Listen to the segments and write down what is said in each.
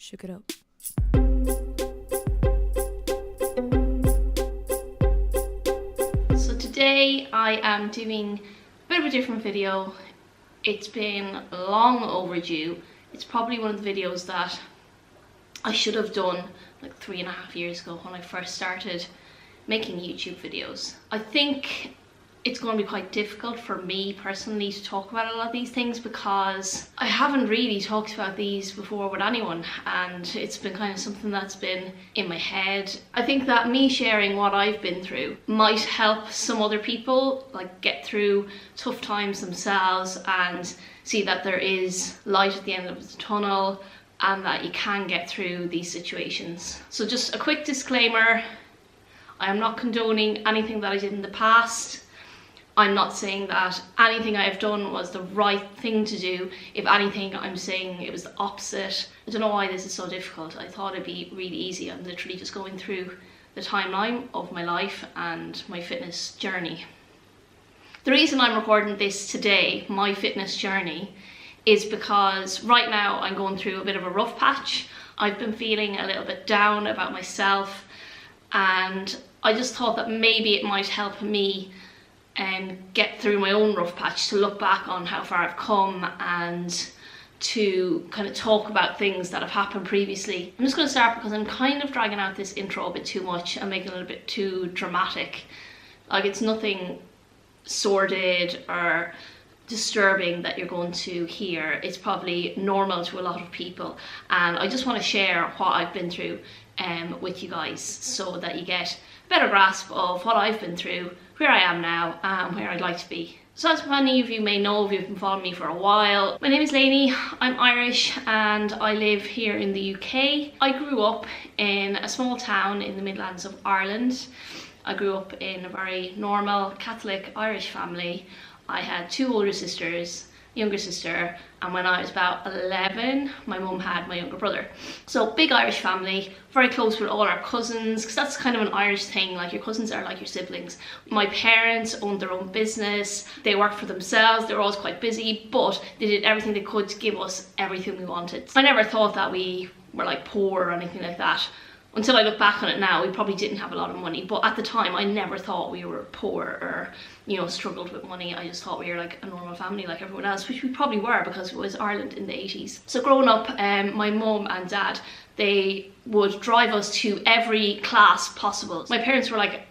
Shook it up. So today I am doing a bit of a different video. It's been long overdue. It's probably one of the videos that I should have done like 3.5 years ago when I first started making YouTube videos. I think it's going to be quite difficult for me personally to talk about a lot of these things because I haven't really talked about these before with anyone, and it's been kind of something that's been in my head. I think that me sharing what I've been through might help some other people like get through tough times themselves and see that there is light at the end of the tunnel and that you can get through these situations. So just a quick disclaimer, I am not condoning anything that I did in the past. I'm not saying that anything I have done was the right thing to do. If anything, I'm saying it was the opposite. I don't know why this is so difficult. I thought it'd be really easy. I'm literally just going through the timeline of my life and my fitness journey. The reason I'm recording this today, my fitness journey, is because right now I'm going through a bit of a rough patch. I've been feeling a little bit down about myself, and I just thought that maybe it might help me get through my own rough patch, to look back on how far I've come and to kind of talk about things that have happened previously. I'm just going to start because I'm kind of dragging out this intro a bit too much and making it a little bit too dramatic. Like, it's nothing sordid or disturbing that you're going to hear. It's probably normal to a lot of people, and I just want to share what I've been through with you guys so that you get a better grasp of what I've been through, where I am now, and where I'd like to be. So as many of you may know if you've been following me for a while, my name is Lainey, I'm Irish and I live here in the UK. I grew up in a small town in the Midlands of Ireland. I grew up in a very normal Catholic Irish family. I had 2 older sisters, younger sister, and when I was about 11, my mum had my younger brother. So big Irish family, very close with all our cousins, because that's kind of an Irish thing, like your cousins are like your siblings. My parents owned their own business, they worked for themselves, they were always quite busy, but they did everything they could to give us everything we wanted. I never thought that we were like poor or anything like that. Until I look back on it now, we probably didn't have a lot of money, but at the time I never thought we were poor or, you know, struggled with money. I just thought we were like a normal family like everyone else, which we probably were because it was Ireland in the 80s. So growing up, my mum and dad, they would drive us to every class possible. My parents were like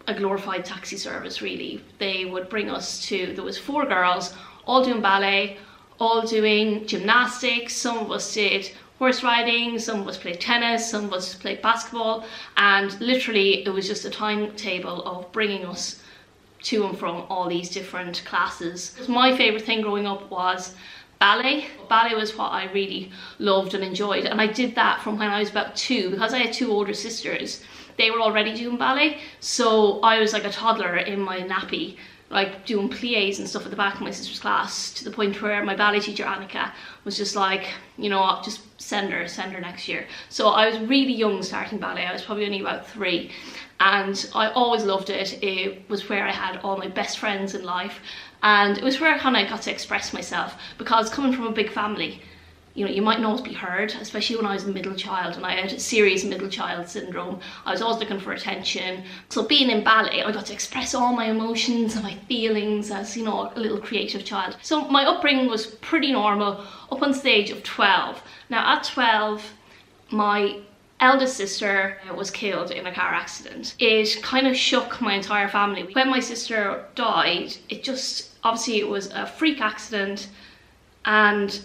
a glorified taxi service, really. They would bring us to, there was 4 girls, all doing ballet, all doing gymnastics. Some of us did horse riding, some of us played tennis, some of us played basketball, and literally it was just a timetable of bringing us to and from all these different classes. My favourite thing growing up was ballet. Ballet was what I really loved and enjoyed, and I did that from when I was about 2. Because I had 2 older sisters, they were already doing ballet, so I was like a toddler in my nappy, like doing pliés and stuff at the back of my sister's class, to the point where my ballet teacher Annika was just like, you know what, just send her next year. So I was really young starting ballet. I was probably only about 3, and I always loved it. It was where I had all my best friends in life, and it was where I kind of got to express myself, because coming from a big family, you know, you might not always be heard, especially when I was a middle child, and I had serious middle child syndrome. I was always looking for attention. So being in ballet, I got to express all my emotions and my feelings as, you know, a little creative child. So my upbringing was pretty normal up on the age of 12. Now at 12, my eldest sister was killed in a car accident. It kind of shook my entire family. When my sister died, it just, obviously it was a freak accident, and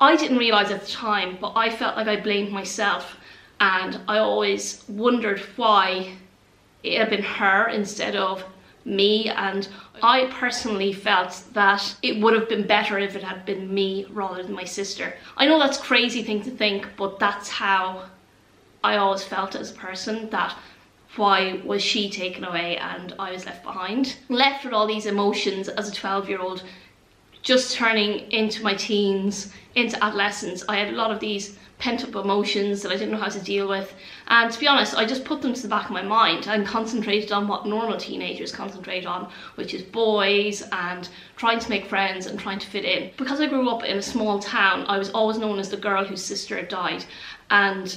I didn't realise at the time, but I felt like I blamed myself, and I always wondered why it had been her instead of me, and I personally felt that it would have been better if it had been me rather than my sister. I know that's a crazy thing to think, but that's how I always felt as a person, that why was she taken away and I was left behind? Left with all these emotions as a 12-year-old just turning into my teens, into adolescence, I had a lot of these pent-up emotions that I didn't know how to deal with, and to be honest, I just put them to the back of my mind and concentrated on what normal teenagers concentrate on, which is boys and trying to make friends and trying to fit in. Because I grew up in a small town, I was always known as the girl whose sister had died, and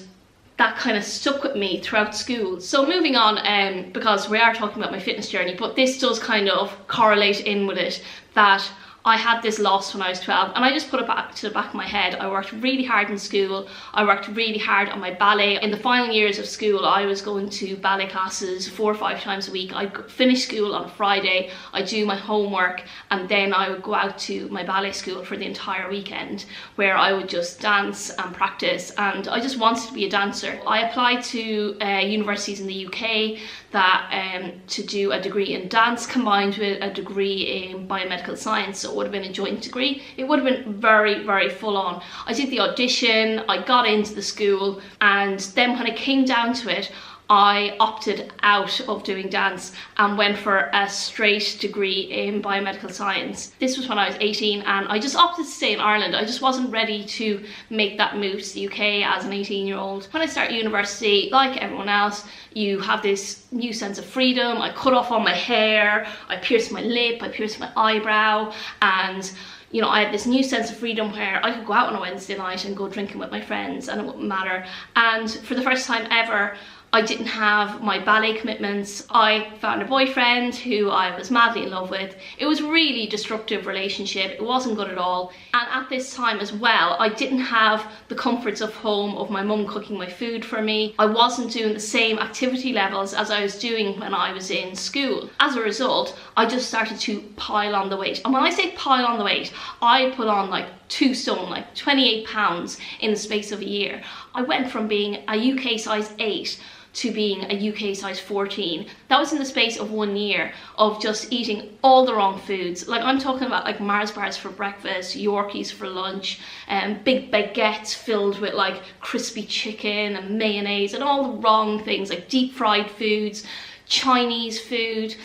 that kind of stuck with me throughout school. So moving on, because we are talking about my fitness journey, but this does kind of correlate in with it, that I had this loss when I was 12, and I just put it back to the back of my head. I worked really hard in school. I worked really hard on my ballet. In the final years of school, I was going to ballet classes 4 or 5 times a week. I'd finish school on a Friday, I'd do my homework, and then I would go out to my ballet school for the entire weekend, where I would just dance and practice, and I just wanted to be a dancer. I applied to universities in the UK that to do a degree in dance combined with a degree in biomedical science. So it would have been a joint degree. It would have been very, very full on. I did the audition, I got into the school, and then when it came down to it, I opted out of doing dance and went for a straight degree in biomedical science. This was when I was 18, and I just opted to stay in Ireland. I just wasn't ready to make that move to the UK as an 18-year-old. When I started university, like everyone else, you have this new sense of freedom. I cut off all my hair, I pierced my lip, I pierced my eyebrow, and you know, I had this new sense of freedom where I could go out on a Wednesday night and go drinking with my friends and it wouldn't matter. And for the first time ever, I didn't have my ballet commitments. I found a boyfriend who I was madly in love with. It was a really destructive relationship. It wasn't good at all. And at this time as well, I didn't have the comforts of home, of my mum cooking my food for me. I wasn't doing the same activity levels as I was doing when I was in school. As a result, I just started to pile on the weight. And when I say pile on the weight, I put on like 2 stone, like 28 pounds in the space of a year. I went from being a UK size 8 to being a UK size 14. That was in the space of 1 year of just eating all the wrong foods. Like I'm talking about like Mars bars for breakfast, Yorkies for lunch, and big baguettes filled with like crispy chicken and mayonnaise and all the wrong things, like deep fried foods, Chinese food,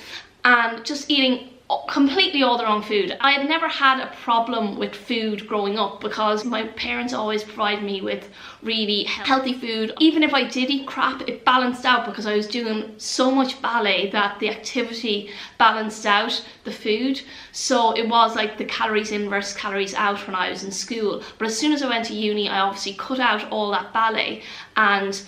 and just eating completely all the wrong food. I had never had a problem with food growing up because my parents always provided me with really healthy food. Even if I did eat crap, it balanced out because I was doing so much ballet that the activity balanced out the food. So it was like the calories in versus calories out when I was in school. But as soon as I went to uni, I obviously cut out all that ballet and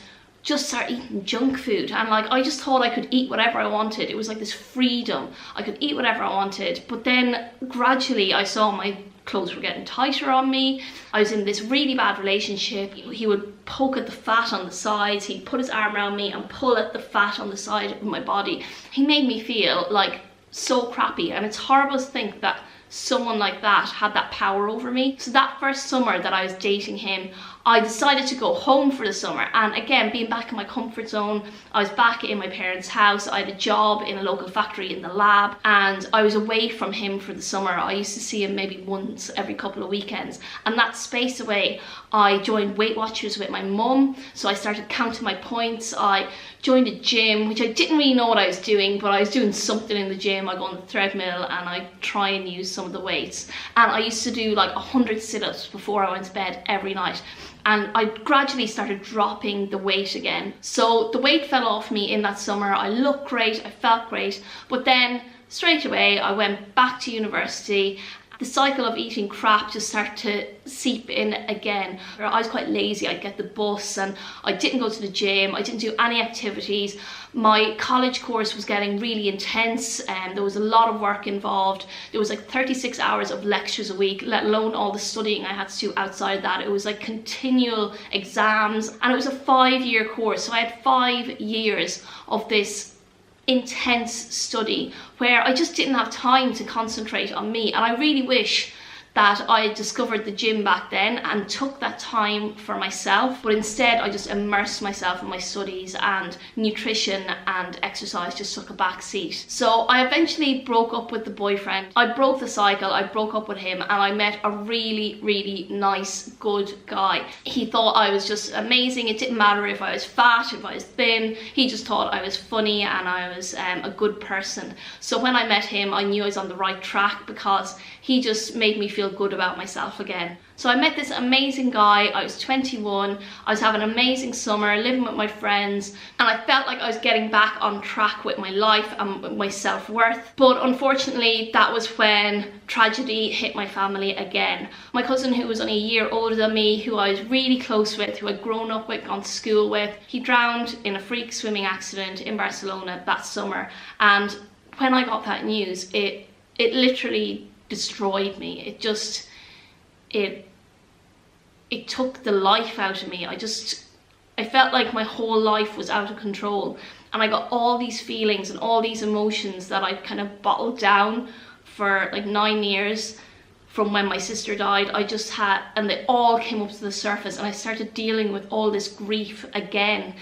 just start eating junk food, and like I just thought I could eat whatever I wanted. It was like this freedom. I could eat whatever I wanted, but then gradually I saw my clothes were getting tighter on me. I was in this really bad relationship. He would poke at the fat on the sides, he'd put his arm around me and pull at the fat on the side of my body. He made me feel like so crappy, and it's horrible to think that someone like that had that power over me. So that first summer that I was dating him, I decided to go home for the summer, and again, being back in my comfort zone, I was back in my parents' house. I had a job in a local factory in the lab, and I was away from him for the summer. I used to see him maybe once every couple of weekends, and that space away, I joined Weight Watchers with my mum, so I started counting my points. I joined a gym, which I didn't really know what I was doing, but I was doing something in the gym. I go on the treadmill and I try and use some of the weights, and I used to do like 100 sit-ups before I went to bed every night. And I gradually started dropping the weight again. So the weight fell off me in that summer. I looked great, I felt great, but then straight away I went back to university. The cycle of eating crap just started to seep in again. I was quite lazy. I'd get the bus and I didn't go to the gym. I didn't do any activities. My college course was getting really intense and there was a lot of work involved. There was like 36 hours of lectures a week, let alone all the studying I had to do outside that. It was like continual exams, and it was a 5-year course. So I had 5 years of this intense study where I just didn't have time to concentrate on me. And I really wish that I had discovered the gym back then and took that time for myself, but instead I just immersed myself in my studies, and nutrition and exercise just took a back seat. So I eventually broke up with the boyfriend. I broke the cycle, I broke up with him, and I met a really, really nice, good guy. He thought I was just amazing. It didn't matter if I was fat, if I was thin. He just thought I was funny and I was a good person. So when I met him, I knew I was on the right track because he just made me feel good about myself again. So I met this amazing guy. I was 21, I was having an amazing summer, living with my friends, and I felt like I was getting back on track with my life and my self-worth. But unfortunately, that was when tragedy hit my family again. My cousin, who was only a year older than me, who I was really close with, who I'd grown up with, gone to school with, he drowned in a freak swimming accident in Barcelona that summer. And when I got that news, it literally destroyed me. It took the life out of me. I felt like my whole life was out of control, and I got all these feelings and all these emotions that I kind of bottled down for like 9 years from when my sister died. I just had, and they all came up to the surface, and I started dealing with all this grief again,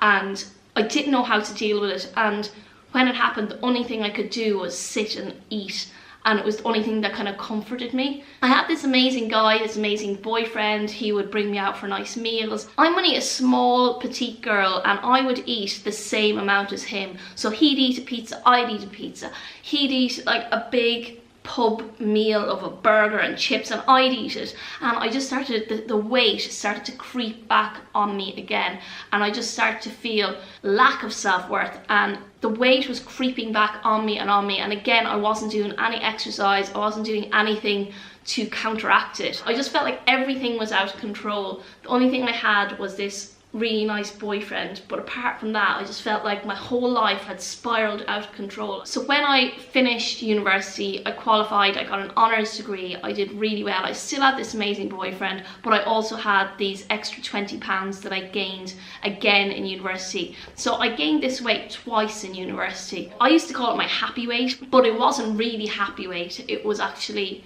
and I didn't know how to deal with it. And when it happened, the only thing I could do was sit and eat, and it was the only thing that kind of comforted me. I had this amazing guy, this amazing boyfriend. He would bring me out for nice meals. I'm only a small, petite girl, and I would eat the same amount as him. So he'd eat a pizza, I'd eat a pizza. He'd eat like a big pub meal of a burger and chips, and I'd eat it. And I just started, the weight started to creep back on me again, and I just started to feel lack of self-worth, and the weight was creeping back on me, and again I wasn't doing any exercise, I wasn't doing anything to counteract it. I just felt like everything was out of control. The only thing I had was this really nice boyfriend, but apart from that, I just felt like my whole life had spiraled out of control. So when I finished university, I qualified, I got an honours degree, I did really well. I still had this amazing boyfriend, but I also had these extra 20 pounds that I gained again in university. So I gained this weight twice in university. I used to call it my happy weight, but it wasn't really happy weight. It was actually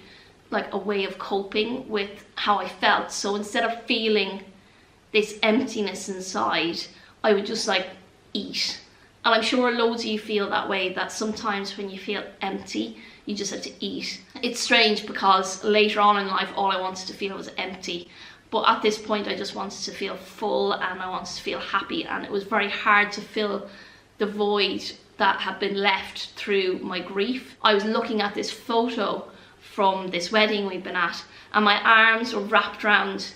like a way of coping with how I felt. So instead of feeling this emptiness inside, I would just like eat. And I'm sure loads of you feel that way, that sometimes when you feel empty, you just have to eat. It's strange because later on in life, all I wanted to feel was empty. But at this point, I just wanted to feel full, and I wanted to feel happy. And it was very hard to fill the void that had been left through my grief. I was looking at this photo from this wedding we'd been at, and my arms were wrapped around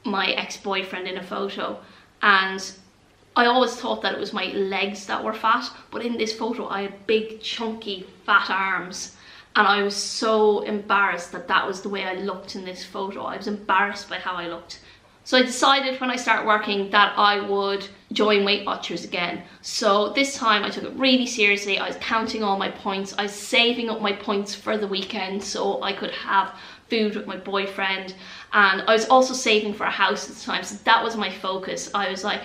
my ex-boyfriend in a photo, and I always thought that it was my legs that were fat, but in this photo I had big chunky fat arms, and I was so embarrassed that that was the way I looked in this photo. I was embarrassed by how I looked. So I decided when I started working that I would join Weight Watchers again. So this time I took it really seriously. I was counting all my points. I was saving up my points for the weekend so I could have food with my boyfriend, and I was also saving for a house at the time. So that was my focus. I was like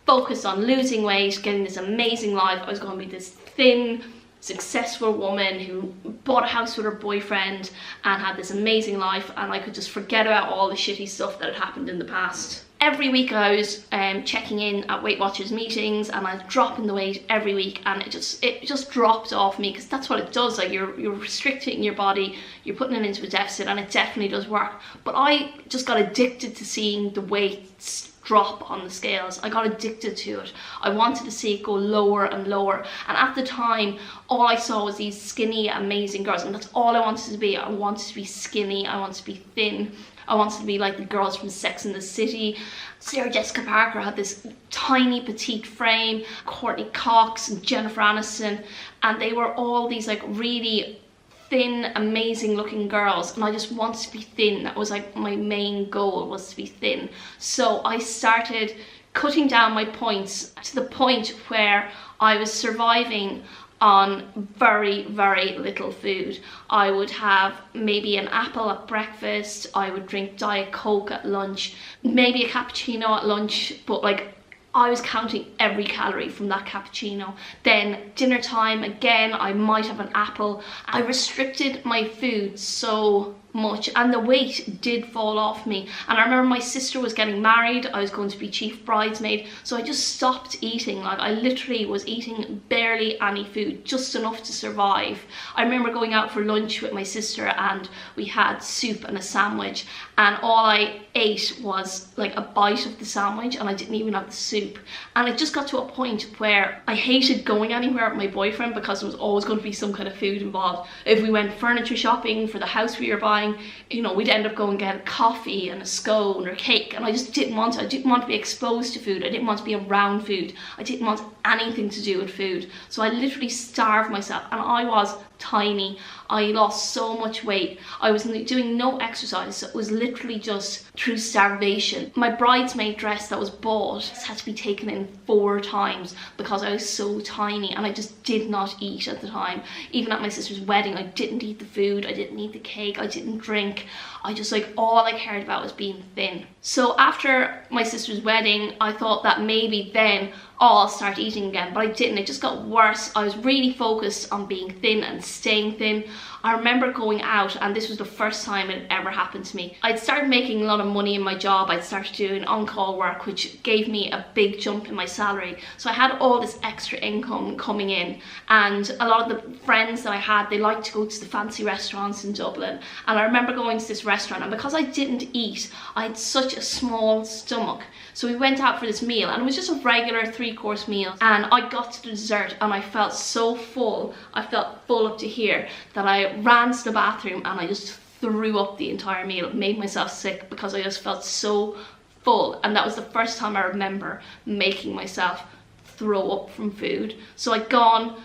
focused on losing weight, getting this amazing life. I was going to be this thin, successful woman who bought a house with her boyfriend and had this amazing life, and I could just forget about all the shitty stuff that had happened in the past. Every week I was checking in at Weight Watchers meetings, and I was dropping the weight every week, and it just dropped off me, because that's what it does. Like you're restricting your body, you're putting it into a deficit, and it definitely does work. But I just got addicted to seeing the weights drop on the scales. I got addicted to it. I wanted to see it go lower and lower, and at the time all I saw was these skinny amazing girls, and that's all I wanted to be. I wanted to be skinny, I wanted to be thin, I wanted to be like the girls from Sex and the City. Sarah Jessica Parker had this tiny petite frame, Courtney Cox and Jennifer Aniston, and they were all these like really thin, amazing looking girls, and I just wanted to be thin. That was like my main goal, was to be thin. So I started cutting down my points to the point where I was surviving on very, very little food. I would have maybe an apple at breakfast, I would drink Diet Coke at lunch, maybe a cappuccino at lunch, but like I was counting every calorie from that cappuccino. Then dinner time, again, I might have an apple. I restricted my food so much, and the weight did fall off me. And I remember my sister was getting married, I was going to be chief bridesmaid, so I just stopped eating. Like, I literally was eating barely any food, just enough to survive. I remember going out for lunch with my sister and we had soup and a sandwich, and all I ate was like a bite of the sandwich and I didn't even have the soup. And it just got to a point where I hated going anywhere with my boyfriend because there was always going to be some kind of food involved. If we went furniture shopping for the house we were buying, you know, we'd end up going and get coffee and a scone or cake, and I just didn't want to. I didn't want to be exposed to food. I didn't want to be around food. I didn't want anything to do with food. So I literally starved myself, and I was tiny. I lost so much weight. I was doing no exercise, so it was literally just through starvation. My bridesmaid dress that was bought had to be taken in 4 times because I was so tiny, and I just did not eat at the time. Even at my sister's wedding, I didn't eat the food, I didn't eat the cake, I didn't drink. I just, like, all I cared about was being thin. So after my sister's wedding, I thought that maybe then, oh, I'll start eating again, but I didn't. It just got worse. I was really focused on being thin and staying thin. I remember going out, and this was the first time it ever happened to me. I'd started making a lot of money in my job. I'd started doing on-call work, which gave me a big jump in my salary. So I had all this extra income coming in, and a lot of the friends that I had, they liked to go to the fancy restaurants in Dublin. And I remember going to this restaurant, and because I didn't eat, I had such a small stomach. So we went out for this meal, and it was just a regular 3-course meal. And I got to the dessert and I felt so full. I felt full up to here that I ran to the bathroom and I just threw up the entire meal. It made myself sick because I just felt so full. And that was the first time I remember making myself throw up from food. So I'd gone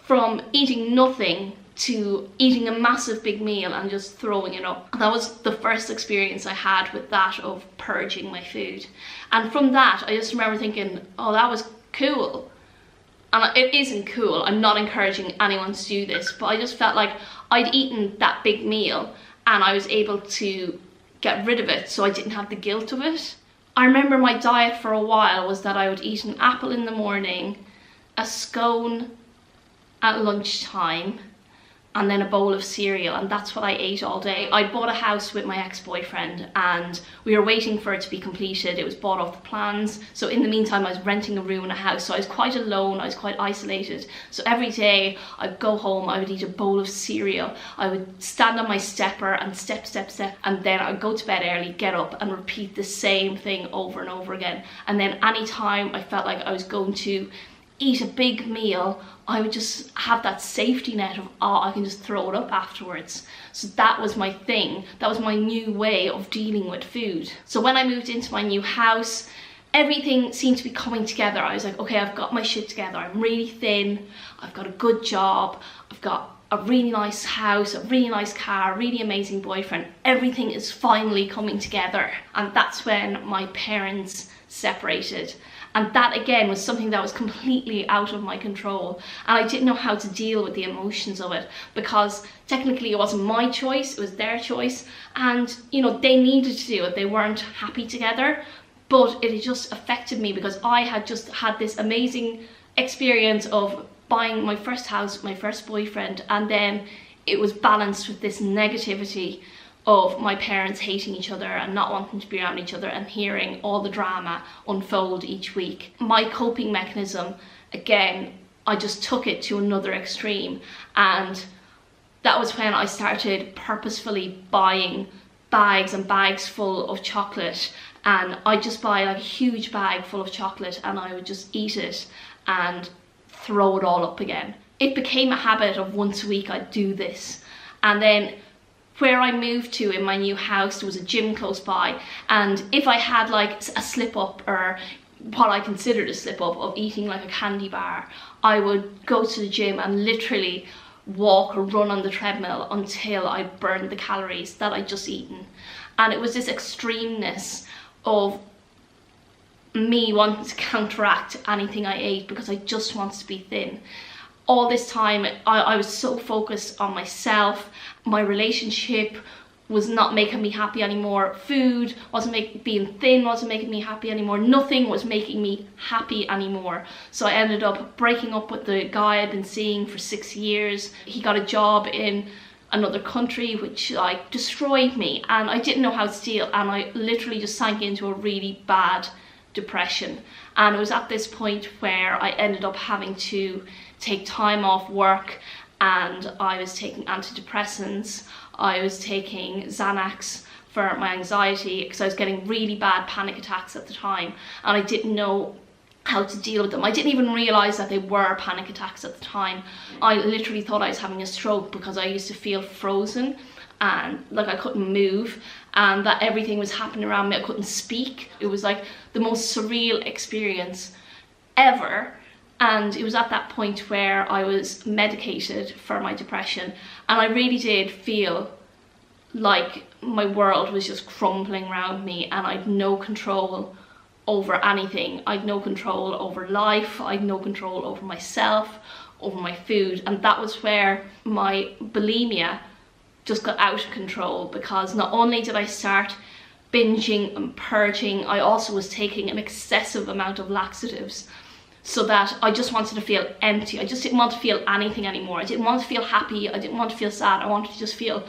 from eating nothing to eating a massive big meal and just throwing it up. That was the first experience I had with that, of purging my food. And from that, I just remember thinking, oh, that was cool. And it isn't cool. I'm not encouraging anyone to do this, but I just felt like I'd eaten that big meal and I was able to get rid of it, so I didn't have the guilt of it. I remember my diet for a while was that I would eat an apple in the morning, a scone at lunchtime, and then a bowl of cereal, and that's what I ate all day. I bought a house with my ex-boyfriend and we were waiting for it to be completed. It was bought off the plans. So in the meantime, I was renting a room in a house. So I was quite alone, I was quite isolated. So every day I'd go home, I would eat a bowl of cereal. I would stand on my stepper and step, step, step, and then I'd go to bed early, get up and repeat the same thing over and over again. And then anytime I felt like I was going to eat a big meal, I would just have that safety net of, oh, I can just throw it up afterwards. So that was my thing. That was my new way of dealing with food. So when I moved into my new house, everything seemed to be coming together. I was like, okay, I've got my shit together. I'm really thin. I've got a good job. I've got a really nice house, a really nice car, a really amazing boyfriend. Everything is finally coming together. And that's when my parents separated. And that again was something that was completely out of my control, and I didn't know how to deal with the emotions of it, because technically it wasn't my choice, it was their choice, and you know, they needed to do it. They weren't happy together, but it just affected me because I had just had this amazing experience of buying my first house, my first boyfriend, and then it was balanced with this negativity of my parents hating each other and not wanting to be around each other and hearing all the drama unfold each week. My coping mechanism, again, I just took it to another extreme, and that was when I started purposefully buying bags and bags full of chocolate, and I'd just buy like a huge bag full of chocolate and I would just eat it and throw it all up again. It became a habit of once a week I'd do this. And then where I moved to in my new house, there was a gym close by, and if I had like a slip up, or what I considered a slip up of eating like a candy bar, I would go to the gym and literally walk or run on the treadmill until I burned the calories that I'd just eaten. And it was this extremeness of me wanting to counteract anything I ate because I just wanted to be thin. All this time I was so focused on myself. My relationship was not making me happy anymore. Food wasn't being thin wasn't making me happy anymore. Nothing was making me happy anymore. So I ended up breaking up with the guy I'd been seeing for 6 years. He got a job in another country, which like destroyed me, and I didn't know how to deal, and I literally just sank into a really bad depression. And it was at this point where I ended up having to take time off work, and I was taking antidepressants, I was taking Xanax for my anxiety because I was getting really bad panic attacks at the time, and I didn't know how to deal with them. I didn't even realize that they were panic attacks at the time. I literally thought I was having a stroke because I used to feel frozen and like I couldn't move, and that everything was happening around me. I couldn't speak. It was like the most surreal experience ever. And it was at that point where I was medicated for my depression, and I really did feel like my world was just crumbling around me, and I'd no control over anything. I'd no control over life, I'd no control over myself, over my food. And that was where my bulimia just got out of control, because not only did I start binging and purging, I also was taking an excessive amount of laxatives, so that I just wanted to feel empty. I just didn't want to feel anything anymore. I didn't want to feel happy, I didn't want to feel sad, I wanted to just feel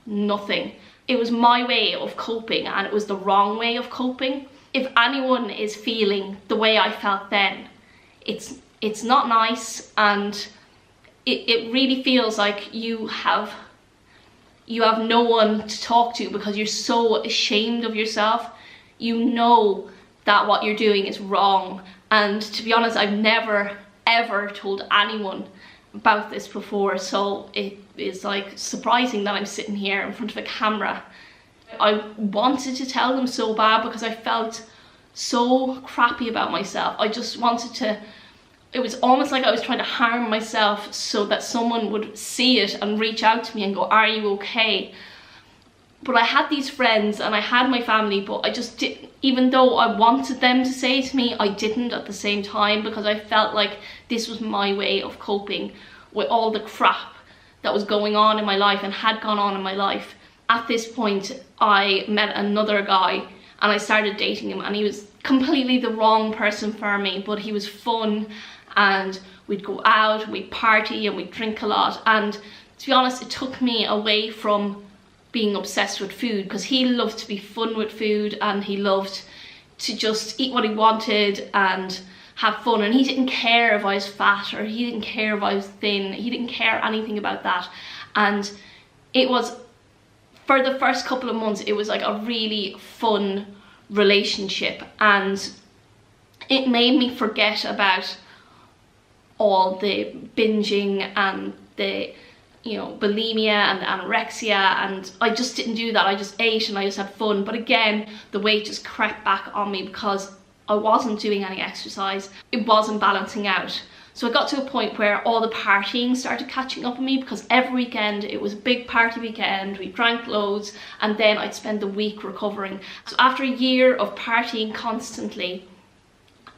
nothing. It was my way of coping, and it was the wrong way of coping. If anyone is feeling the way I felt then, it's not nice, and it really feels like you have no one to talk to, because you're so ashamed of yourself. You know that what you're doing is wrong. And to be honest, I've never ever told anyone about this before, so it is like surprising that I'm sitting here in front of a camera. I wanted to tell them so bad because I felt so crappy about myself. I just wanted to, it was almost like I was trying to harm myself so that someone would see it and reach out to me and go, are you okay? But I had these friends and I had my family, but I just didn't, even though I wanted them to say to me, I didn't at the same time, because I felt like this was my way of coping with all the crap that was going on in my life and had gone on in my life. At this point, I met another guy and I started dating him, and he was completely the wrong person for me, but he was fun, and we'd go out, we'd party, and we'd drink a lot. And to be honest, it took me away from being obsessed with food, because he loved to be fun with food, and he loved to just eat what he wanted and have fun, and he didn't care if I was fat or he didn't care if I was thin. He didn't care anything about that. And it was, for the first couple of months, it was like a really fun relationship, and it made me forget about all the binging and the, you know, bulimia and the anorexia, and I just didn't do that. I just ate and I just had fun. But again, the weight just crept back on me because I wasn't doing any exercise. It wasn't balancing out. So I got to a point where all the partying started catching up on me, because every weekend it was a big party weekend, we drank loads, and then I'd spend the week recovering. So after a year of partying constantly,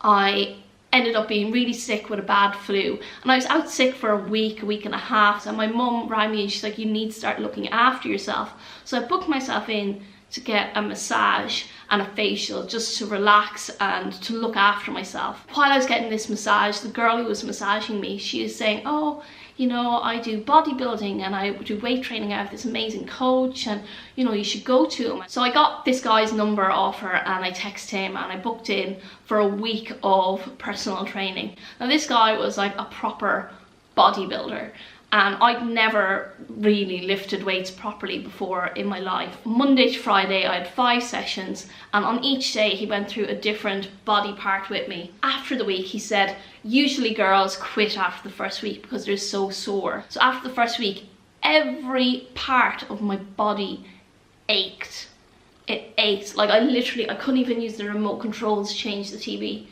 I ended up being really sick with a bad flu, and I was out sick for a week and a half. And my mum rang me and she's like, you need to start looking after yourself. So I booked myself in to get a massage and a facial, just to relax and to look after myself. While I was getting this massage, the girl who was massaging me, she was saying, oh, you know, I do bodybuilding and I do weight training. I have this amazing coach, and you know, you should go to him. So I got this guy's number off her and I texted him and I booked in for a week of personal training. Now this guy was like a proper bodybuilder, and I'd never really lifted weights properly before in my life. Monday to Friday I had 5 sessions, and on each day he went through a different body part with me. After the week, he said usually girls quit after the first week because they're so sore. So after the first week, every part of my body ached. It ached. Like I couldn't even use the remote controls to change the TV.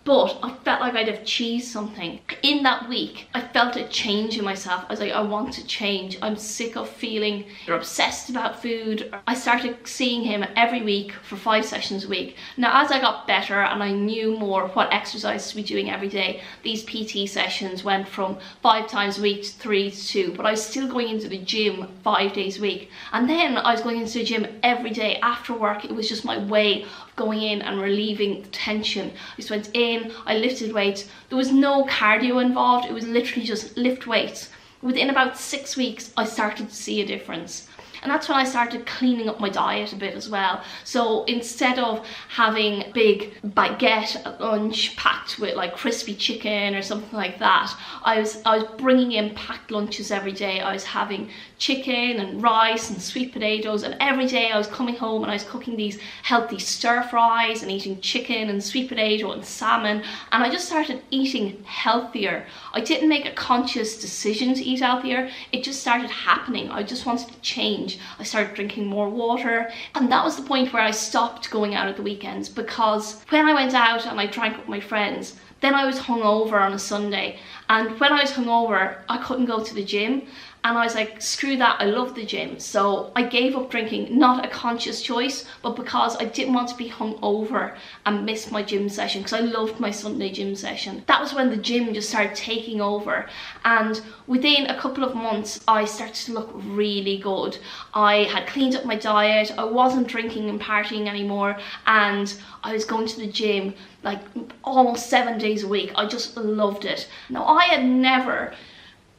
But I felt like I'd have achieved something. In that week, I felt a change in myself. I was like, I want to change. I'm sick of feeling you're obsessed about food. I started seeing him every week for 5 sessions a week. Now, as I got better and I knew more what exercise to be doing every day, these PT sessions went from 5 times a week to 3 to 2. But I was still going into the gym 5 days a week. And then I was going into the gym every day after work. It was just my way of going in and relieving the tension. I just went in, I lifted weights. There was no cardio involved. It was literally just lift weights within about 6 weeks, I started to see a difference. And that's when I started cleaning up my diet a bit as well. So instead of having a big baguette at lunch packed with like crispy chicken or something like that, I was bringing in packed lunches every day. I was having chicken and rice and sweet potatoes, and every day I was coming home and I was cooking these healthy stir fries and eating chicken and sweet potato and salmon, and I just started eating healthier. I didn't make a conscious decision to eat healthier, it just started happening. I just wanted to change. I started drinking more water, and that was the point where I stopped going out at the weekends, because when I went out and I drank with my friends, then I was hungover on a Sunday, and when I was hungover I couldn't go to the gym, and I was like, screw that, I love the gym. So I gave up drinking, not a conscious choice, but because I didn't want to be hungover and miss my gym session, because I loved my Sunday gym session. That was when the gym just started taking over, and within a couple of months I started to look really good. I had cleaned up my diet, I wasn't drinking and partying anymore, and I was going to the gym like almost 7 days a week. I just loved it. Now,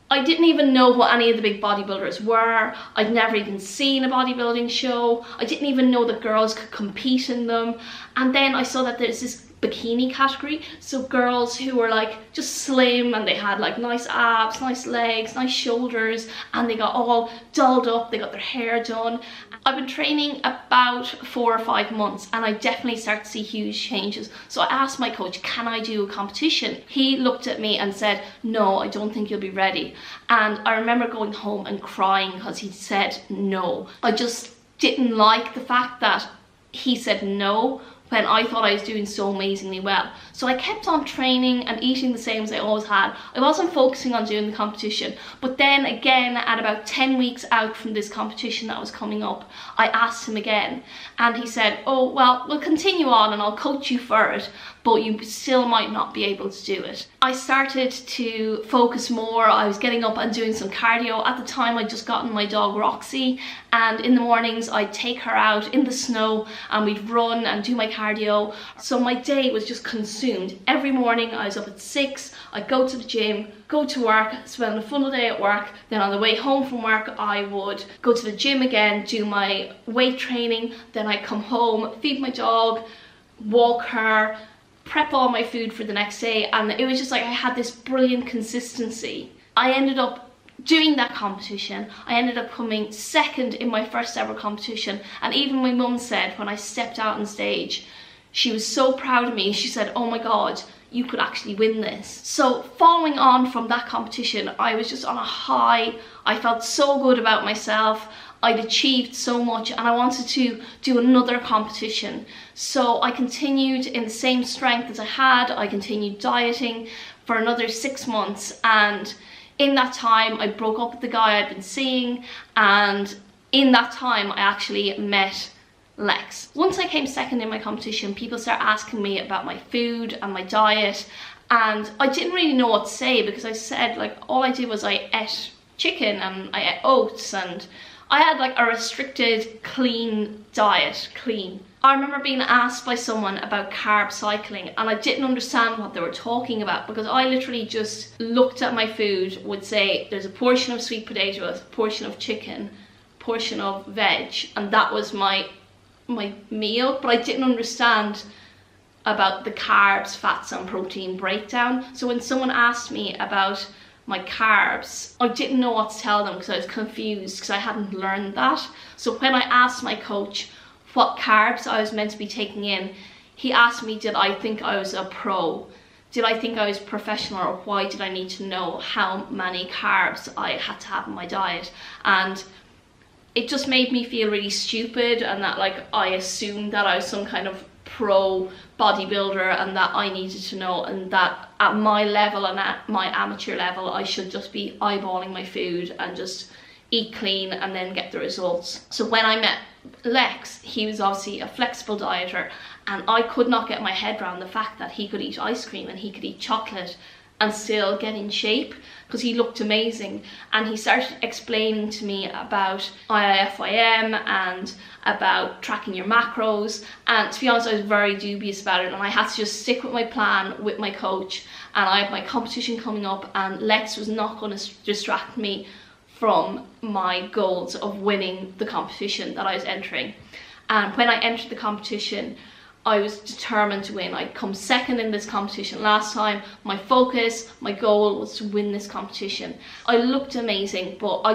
I didn't even know what any of the big bodybuilders were. I'd never even seen a bodybuilding show. I didn't even know that girls could compete in them. And then I saw that there's this bikini category, so girls who were like just slim and they had like nice abs, nice legs, nice shoulders, and they got all dolled up, they got their hair done. I've been training about 4 or 5 months, and I definitely start to see huge changes. So I asked my coach, can I do a competition? He looked at me and said, no, I don't think you'll be ready. And I remember going home and crying because he said no. I just didn't like the fact that he said no when I thought I was doing so amazingly well. So I kept on training and eating the same as I always had. I wasn't focusing on doing the competition. But then again, at about 10 weeks out from this competition that was coming up, I asked him again, and he said, oh, well, we'll continue on and I'll coach you for it, but you still might not be able to do it. I started to focus more. I was getting up and doing some cardio. At the time, I'd just gotten my dog Roxy, and in the mornings I'd take her out in the snow and we'd run and do my cardio. So my day was just consumed. Every morning I was up at 6, I'd go to the gym, go to work, spend a full day at work, then on the way home from work I would go to the gym again, do my weight training, then I'd come home, feed my dog, walk her, prep all my food for the next day, and it was just like I had this brilliant consistency. I ended up doing that competition. I ended up coming second in my first ever competition, and even my mum said when I stepped out on stage, she was so proud of me. She said, oh my god, you could actually win this. So following on from that competition, I was just on a high. I felt so good about myself. I'd achieved so much, and I wanted to do another competition. So I continued in the same strength as I had. I continued dieting for another 6 months, and in that time I broke up with the guy I'd been seeing, and in that time I actually met Lex. Once I came second in my competition, people started asking me about my food and my diet, and I didn't really know what to say, because I said, like, all I did was I ate chicken and I ate oats, and I had like a restricted clean diet, I remember being asked by someone about carb cycling, and I didn't understand what they were talking about, because I literally just looked at my food, would say there's a portion of sweet potato, a portion of chicken, a portion of veg, and that was my meal. But I didn't understand about the carbs, fats and protein breakdown. So when someone asked me about my carbs, I didn't know what to tell them, because I was confused, because I hadn't learned that. So when I asked my coach what carbs I was meant to be taking in, he asked me, did I think I was a pro? Did I think I was professional, or why did I need to know how many carbs I had to have in my diet? And it just made me feel really stupid, and that like I assumed that I was some kind of pro bodybuilder, and that I needed to know, and that at my level and at my amateur level I should just be eyeballing my food and just eat clean and then get the results. So when I met Lex, he was obviously a flexible dieter, and I could not get my head around the fact that he could eat ice cream and he could eat chocolate and still get in shape, because he looked amazing. And he started explaining to me about IIFYM and about tracking your macros, and to be honest I was very dubious about it, and I had to just stick with my plan with my coach. And I had my competition coming up, and Lex was not going to distract me from my goals of winning the competition that I was entering. And when I entered the competition, I was determined to win. I'd come second in this competition last time. My focus, my goal was to win this competition. I looked amazing, but I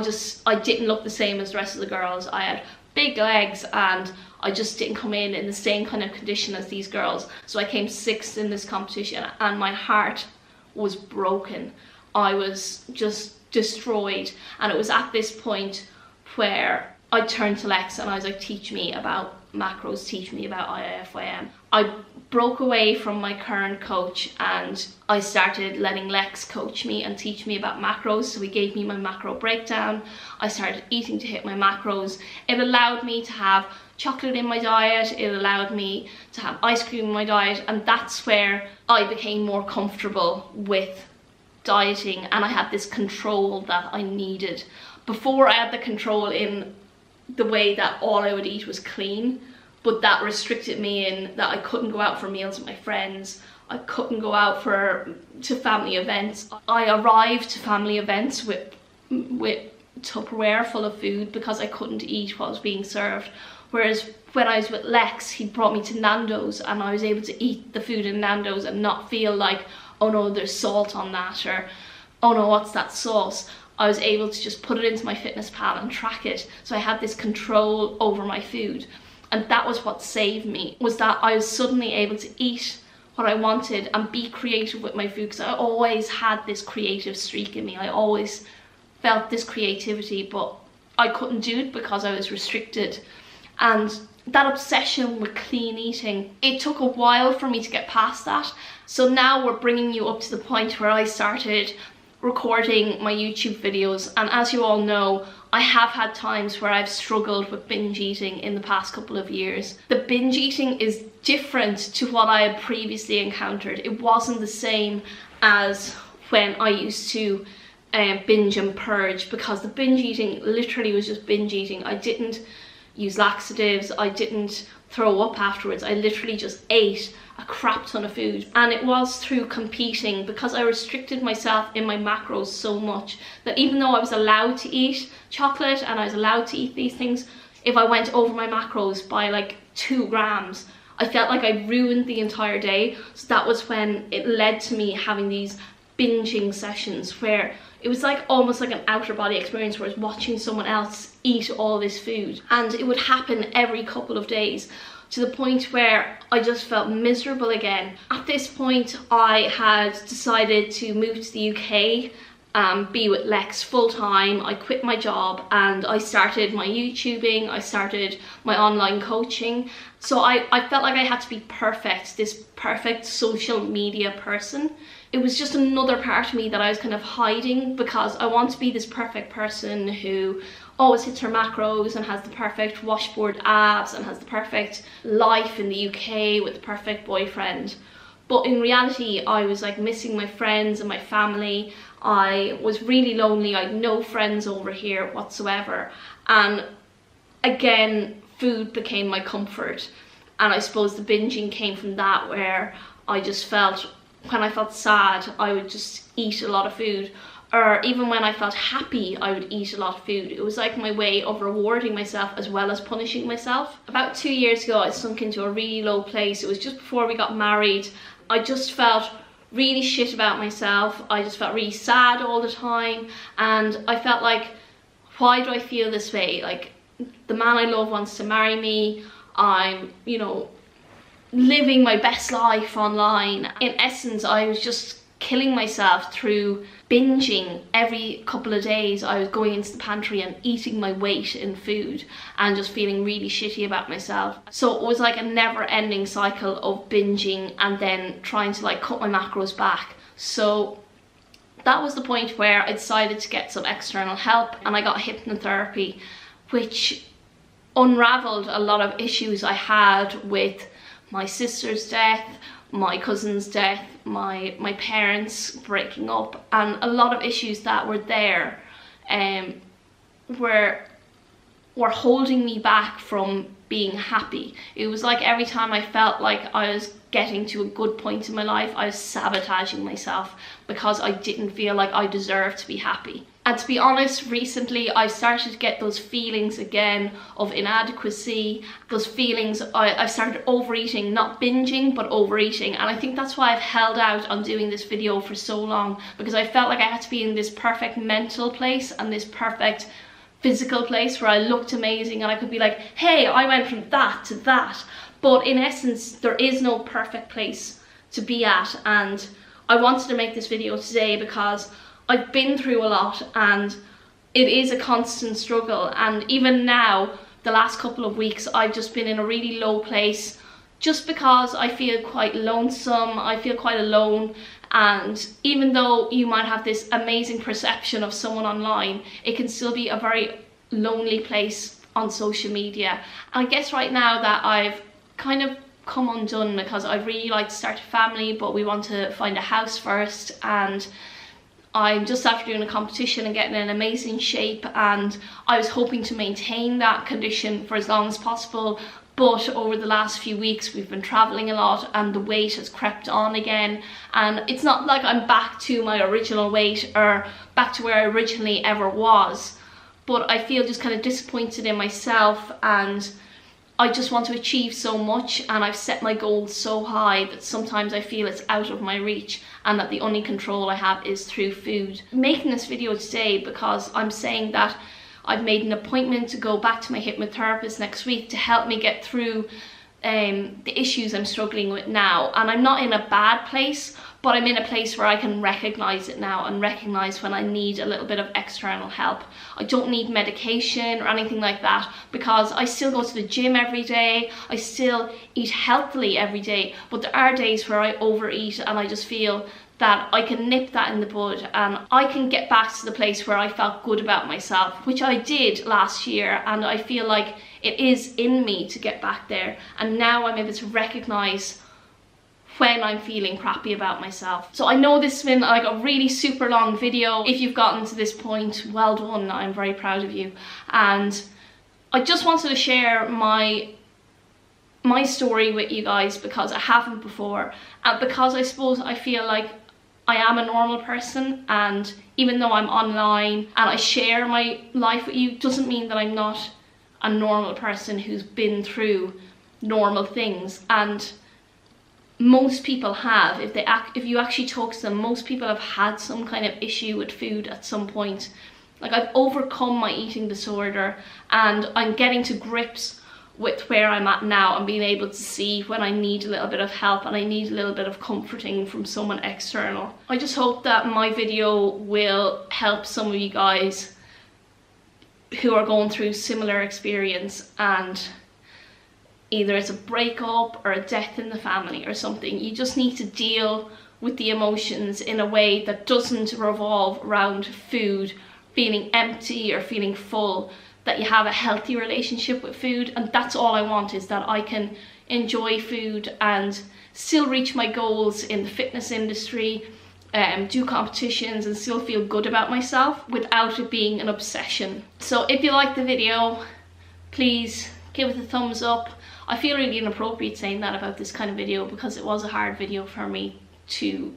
didn't look the same as the rest of the girls. I had big legs and I just didn't come in the same kind of condition as these girls. So I came 6th in this competition and my heart was broken. I was just destroyed. And it was at this point where I turned to Lex and I was like, teach me about macros, teach me about IIFYM. I broke away from my current coach and I started letting Lex coach me and teach me about macros. So he gave me my macro breakdown. I started eating to hit my macros. It allowed me to have chocolate in my diet, it allowed me to have ice cream in my diet, and that's where I became more comfortable with dieting, and I had this control that I needed. Before, I had the control in the way that all I would eat was clean, but that restricted me in that I couldn't go out for meals with my friends, I couldn't go out to family events. I arrived to family events with Tupperware full of food because I couldn't eat what was being served. Whereas when I was with Lex, he brought me to Nando's and I was able to eat the food in Nando's and not feel like, oh no, there's salt on that, or oh no, what's that sauce? I was able to just put it into my FitnessPal and track it. So I had this control over my food. And that was what saved me, was that I was suddenly able to eat what I wanted and be creative with my food, because I always had this creative streak in me. I always felt this creativity, but I couldn't do it because I was restricted. And that obsession with clean eating, it took a while for me to get past that. So now we're bringing you up to the point where I started recording my YouTube videos, and as you all know, I have had times where I've struggled with binge eating in the past couple of years. The binge eating is different to what I had previously encountered. It wasn't the same as when I used to binge and purge, because the binge eating literally was just binge eating. I didn't use laxatives, I didn't throw up afterwards, I literally just ate a crap ton of food. And it was through competing, because I restricted myself in my macros so much that even though I was allowed to eat chocolate and I was allowed to eat these things, if I went over my macros by like 2 grams, I felt like I ruined the entire day. So that was when it led to me having these binging sessions where it was like almost like an outer body experience, where I was watching someone else eat all this food, and it would happen every couple of days, to the point where I just felt miserable again. At this point, I had decided to move to the UK, be with Lex full time. I quit my job and I started my YouTubing, I started my online coaching. So I felt like I had to be perfect, this perfect social media person. It was just another part of me that I was kind of hiding, because I want to be this perfect person who always hits her macros and has the perfect washboard abs and has the perfect life in the UK with the perfect boyfriend. But in reality, I was like missing my friends and my family. I was really lonely. I had no friends over here whatsoever. And again, food became my comfort. And I suppose the binging came from that, where I just felt, when I felt sad, I would just eat a lot of food. Or even when I felt happy, I would eat a lot of food. It was like my way of rewarding myself as well as punishing myself. About 2 years ago, I sunk into a really low place. It was just before we got married. I just felt really shit about myself. I just felt really sad all the time. And I felt like, why do I feel this way? Like, the man I love wants to marry me. I'm, you know, living my best life online. In essence, I was just killing myself through binging. Every couple of days I was going into the pantry and eating my weight in food and just feeling really shitty about myself. So it was like a never-ending cycle of binging and then trying to like cut my macros back. So that was the point where I decided to get some external help, and I got hypnotherapy, which unraveled a lot of issues I had with my sister's death, my cousin's death, my parents breaking up, and a lot of issues that were there were holding me back from being happy. It was like every time I felt like I was getting to a good point in my life, I was sabotaging myself because I didn't feel like I deserved to be happy. And to be honest, recently I've started to get those feelings again of inadequacy, those feelings. I've started overeating, not binging, but overeating. And I think that's why I've held out on doing this video for so long, because I felt like I had to be in this perfect mental place and this perfect physical place where I looked amazing and I could be like, hey, I went from that to that. But in essence, there is no perfect place to be at. And I wanted to make this video today because I've been through a lot and it is a constant struggle. And even now, the last couple of weeks, I've just been in a really low place just because I feel quite lonesome, I feel quite alone. And even though you might have this amazing perception of someone online, it can still be a very lonely place on social media. And I guess right now that I've kind of come undone, because I'd really like to start a family, but we want to find a house first, and I'm just after doing a competition and getting in amazing shape, and I was hoping to maintain that condition for as long as possible. But over the last few weeks we've been traveling a lot and the weight has crept on again, and it's not like I'm back to my original weight or back to where I originally ever was, but I feel just kind of disappointed in myself, and I just want to achieve so much, and I've set my goals so high that sometimes I feel it's out of my reach and that the only control I have is through food. I'm making this video today because I'm saying that I've made an appointment to go back to my hypnotherapist next week to help me get through the issues I'm struggling with now. And I'm not in a bad place, but I'm in a place where I can recognize it now and recognize when I need a little bit of external help. I don't need medication or anything like that, because I still go to the gym every day, I still eat healthily every day, but there are days where I overeat and I just feel that I can nip that in the bud and I can get back to the place where I felt good about myself, which I did last year, and I feel like it is in me to get back there. And now I'm able to recognize when I'm feeling crappy about myself. So I know this has been like a really super long video. If you've gotten to this point, well done, I'm very proud of you. And I just wanted to share my story with you guys because I haven't before, and because I suppose I feel like I am a normal person, and even though I'm online and I share my life with you, doesn't mean that I'm not a normal person who's been through normal things. And most people have, if you actually talk to them, most people have had some kind of issue with food at some point. Like, I've overcome my eating disorder and I'm getting to grips with where I'm at now and being able to see when I need a little bit of help and I need a little bit of comforting from someone external. I just hope that my video will help some of you guys who are going through similar experience, and either it's a breakup or a death in the family or something. You just need to deal with the emotions in a way that doesn't revolve around food, feeling empty or feeling full, that you have a healthy relationship with food. And that's all I want, is that I can enjoy food and still reach my goals in the fitness industry, do competitions and still feel good about myself without it being an obsession. So if you like the video, please give it a thumbs up. I feel really inappropriate saying that about this kind of video because it was a hard video for me to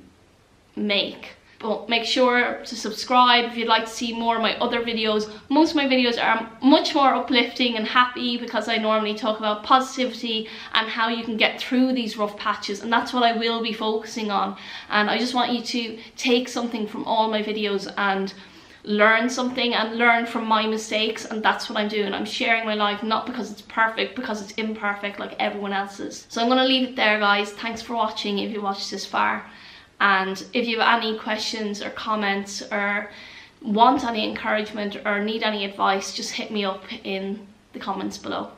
make. But make sure to subscribe if you'd like to see more of my other videos. Most of my videos are much more uplifting and happy because I normally talk about positivity and how you can get through these rough patches, and that's what I will be focusing on. And I just want you to take something from all my videos and learn something and learn from my mistakes, and that's what I'm doing. I'm sharing my life not because it's perfect, because it's imperfect like everyone else's. So I'm going to leave it there, guys. Thanks for watching if you watched this far. And if you have any questions or comments or want any encouragement or need any advice, just hit me up in the comments below.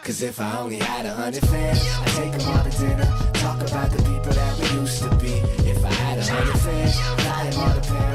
Cause if I only had 100 fans, I'd take them all to dinner, talk about the people that we used to be. If I had 100 fans, fly them all to Paris.